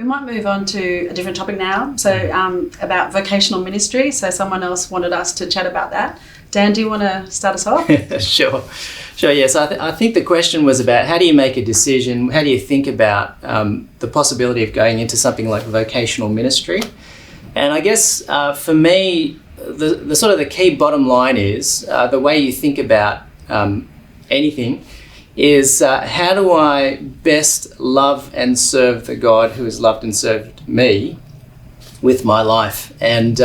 We might move on to a different topic now. So about vocational ministry. So someone else wanted us to chat about that. Dan, do you want to start us off? Sure. Yes, I think the question was about how do you make a decision? How do you think about the possibility of going into something like vocational ministry? And I guess for me, the sort of the key bottom line is the way you think about anything is how do I best love and serve the God who has loved and served me with my life? And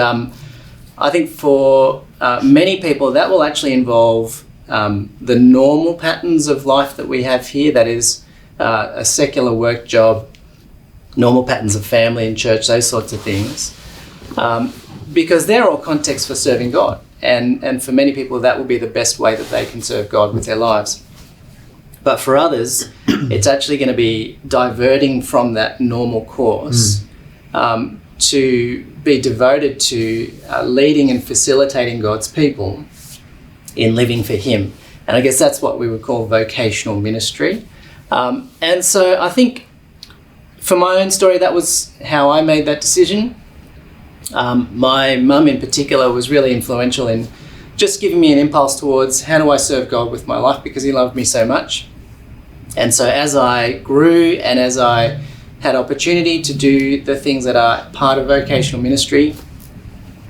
I think for many people that will actually involve the normal patterns of life that we have here, that is a secular work job, normal patterns of family and church, those sorts of things, because they're all contexts for serving God. And for many people that will be the best way that they can serve God with their lives. But for others, it's actually going to be diverting from that normal course to be devoted to leading and facilitating God's people in living for Him. And I guess that's what we would call vocational ministry. And so I think for my own story, that was how I made that decision. My mum in particular was really influential in just giving me an impulse towards how do I serve God with my life, because He loved me so much. And so as I grew and as I had opportunity to do the things that are part of vocational ministry,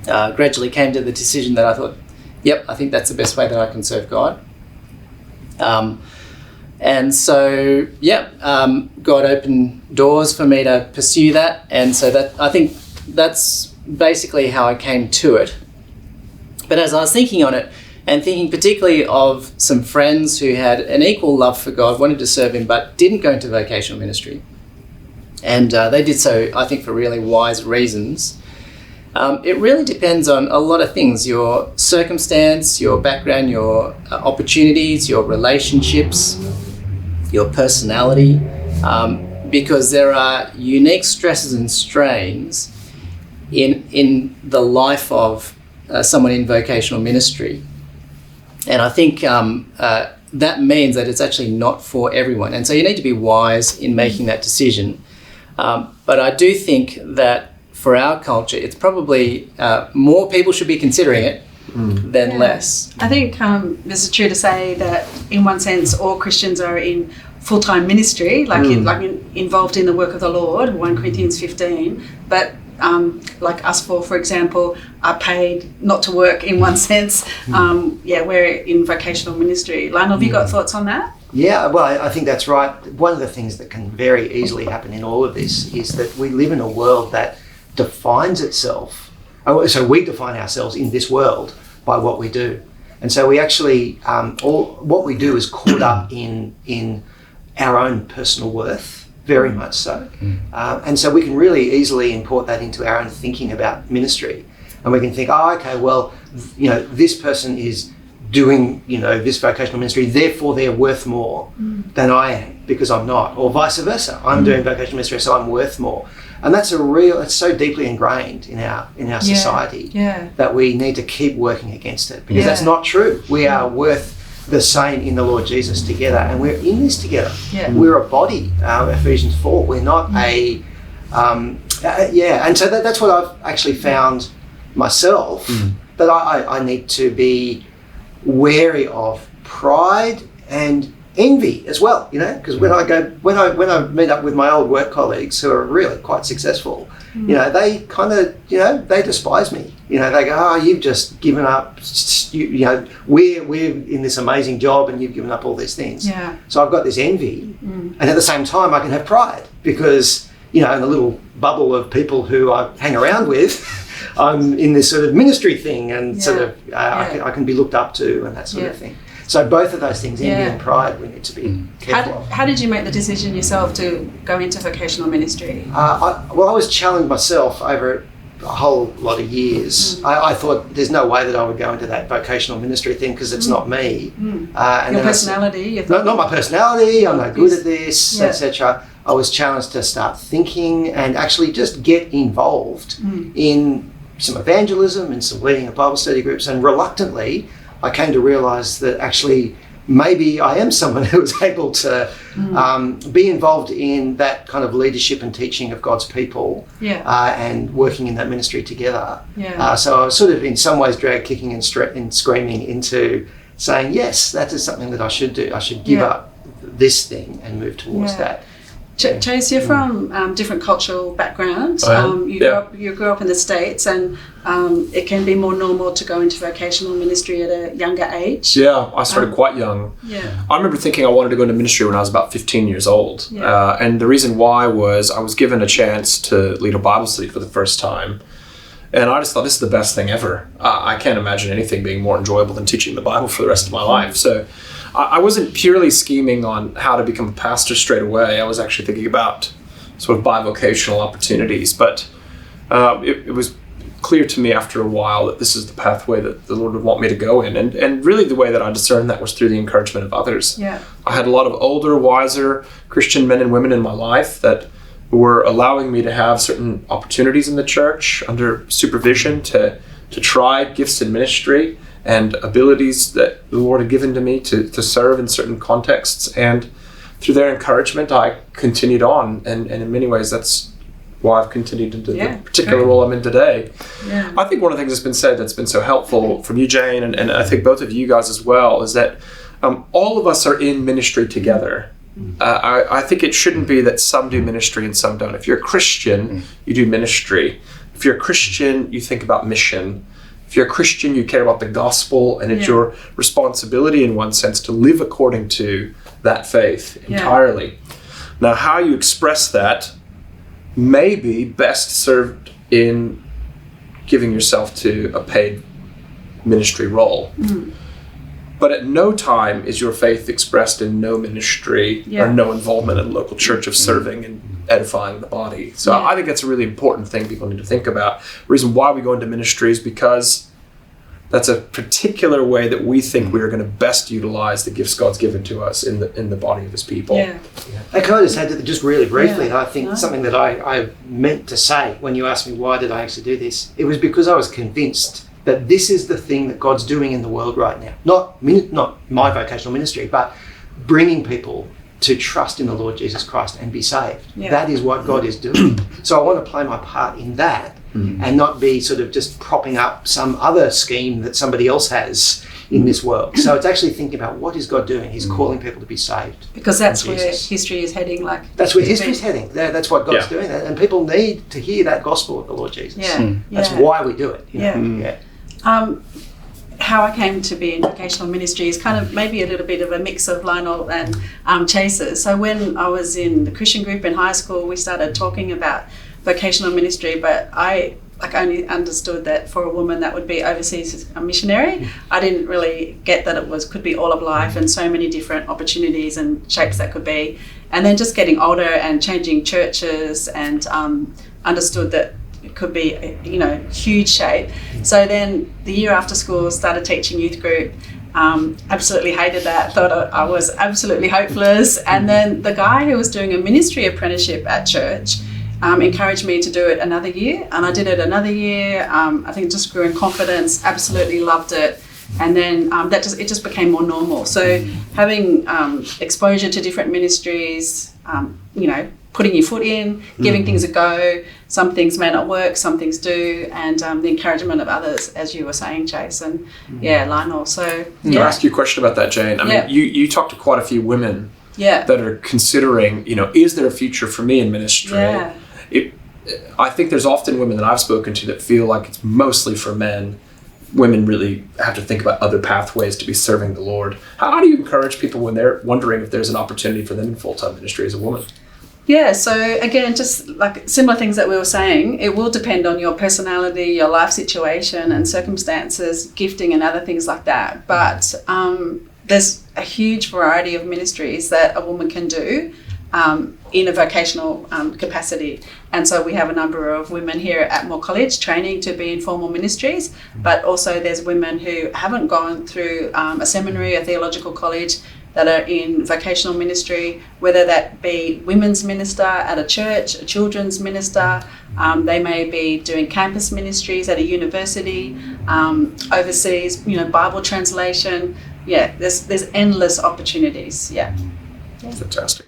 gradually came to the decision that I thought, yep, I think that's the best way that I can serve God. And so, God opened doors for me to pursue that. And so that I think that's basically how I came to it. But as I was thinking on it, and thinking particularly of some friends who had an equal love for God, wanted to serve Him, but didn't go into vocational ministry. And they did so, I think, for really wise reasons. It really depends on a lot of things: your circumstance, your background, your opportunities, your relationships, your personality, because there are unique stresses and strains in the life of someone in vocational ministry. And I think that means that it's actually not for everyone. And so you need to be wise in making that decision. But I do think that for our culture, it's probably more people should be considering it than less. I think this is true to say that in one sense, all Christians are in full-time ministry, involved in the work of the Lord, 1 Corinthians 15, but like us four, for example, are paid not to work in one sense. We're in vocational ministry. Lionel, have you got thoughts on that? Yeah, well, I think that's right. One of the things that can very easily happen in all of this is that we live in a world that defines itself. So we define ourselves in this world by what we do. And so we actually, what we do is caught up in our own personal worth. Very much so. And so we can really easily import that into our own thinking about ministry. And we can think, this person is doing, this vocational ministry, therefore they're worth more than I am because I'm not. Or vice versa. I'm doing vocational ministry, so I'm worth more. And that's it's so deeply ingrained in our society that we need to keep working against it, because that's not true. We are worth the same in the Lord Jesus together, and we're in this together. We're a body, Ephesians 4. We're not and so that's what I've actually found myself, that I need to be wary of pride and envy as well, because when I meet up with my old work colleagues who are really quite successful, they kind of, they despise me. They go, oh, you've just given up, we're in this amazing job and you've given up all these things. So I've got this envy, and at the same time I can have pride because, in the little bubble of people who I hang around with, I'm in this sort of ministry thing, and I can be looked up to and that sort of thing. So both of those things, envy and pride, we need to be careful of. How did you make the decision yourself to go into vocational ministry? I was challenged myself over a whole lot of years. I thought there's no way that I would go into that vocational ministry thing because it's not me. And your personality? Not my personality, I'm no good at this, etc. I was challenged to start thinking and actually just get involved in some evangelism and some leading of Bible study groups, and reluctantly I came to realise that actually maybe I am someone who is able to be involved in that kind of leadership and teaching of God's people, and working in that ministry together. So I was sort of in some ways dragged kicking and screaming into saying, yes, that is something that I should do. I should give up this thing and move towards that. Chase, you're from different cultural backgrounds. You grew up in the States, and it can be more normal to go into vocational ministry at a younger age. Yeah, I started quite young. I remember thinking I wanted to go into ministry when I was about 15 years old. And the reason why was I was given a chance to lead a Bible study for the first time. And I just thought, this is the best thing ever. I can't imagine anything being more enjoyable than teaching the Bible for the rest of my life. So I wasn't purely scheming on how to become a pastor straight away. I was actually thinking about sort of bivocational opportunities. But it was clear to me after a while that this is the pathway that the Lord would want me to go in. And really the way that I discerned that was through the encouragement of others. I had a lot of older, wiser Christian men and women in my life that were allowing me to have certain opportunities in the church under supervision to try gifts in ministry and abilities that the Lord had given to me to serve in certain contexts. And through their encouragement, I continued on. And in many ways, that's why I've continued into the particular role I'm in today. I think one of the things that's been said that's been so helpful from you, Jane, and I think both of you guys as well, is that all of us are in ministry together. I think it shouldn't be that some do ministry and some don't. If you're a Christian, you do ministry. If you're a Christian, you think about mission. If you're a Christian, you care about the gospel, and it's your responsibility in one sense to live according to that faith entirely. Now, how you express that may be best served in giving yourself to a paid ministry role. But at no time is your faith expressed in no ministry or no involvement in the local church of serving and edifying the body. So I think that's a really important thing people need to think about. The reason why we go into ministry is because that's a particular way that we think we are going to best utilize the gifts God's given to us in the body of his people. And can I just add that just really briefly, I think something that I meant to say when you asked me why did I actually do this, it was because I was convinced that this is the thing that God's doing in the world right now. Not my vocational ministry, but bringing people to trust in the Lord Jesus Christ and be saved. That is what God is doing. So I want to play my part in that and not be sort of just propping up some other scheme that somebody else has in this world. So it's actually thinking about what is God doing? He's calling people to be saved. Because that's where history is heading. That's where history is heading. That's what God's doing. And people need to hear that gospel of the Lord Jesus. That's why we do it. How I came to be in vocational ministry is kind of maybe a little bit of a mix of Lionel and Chase's. So when I was in the Christian group in high school, we started talking about vocational ministry, but I only understood that for a woman that would be overseas as a missionary. I didn't really get that it could be all of life and so many different opportunities and shapes that could be. And then just getting older and changing churches and understood that it could be, huge shape. So then the year after school, started teaching youth group. Absolutely hated that. Thought I was absolutely hopeless. And then the guy who was doing a ministry apprenticeship at church encouraged me to do it another year. And I did it another year. I think just grew in confidence, absolutely loved it. And then it just became more normal. So having exposure to different ministries, putting your foot in, giving things a go. Some things may not work, some things do, and the encouragement of others, as you were saying, Chase, and Lionel. So I'll ask you a question about that, Jane. I mean, you talked to quite a few women that are considering, is there a future for me in ministry? I think there's often women that I've spoken to that feel like it's mostly for men. Women really have to think about other pathways to be serving the Lord. How do you encourage people when they're wondering if there's an opportunity for them in full-time ministry as a woman? Yeah, so again, just like similar things that we were saying, it will depend on your personality, your life situation and circumstances, gifting and other things like that. But there's a huge variety of ministries that a woman can do in a vocational capacity. And so we have a number of women here at Moore College training to be in formal ministries, but also there's women who haven't gone through a seminary, a theological college, that are in vocational ministry, whether that be women's minister at a church, a children's minister, they may be doing campus ministries at a university, overseas, Bible translation. There's endless opportunities. Fantastic.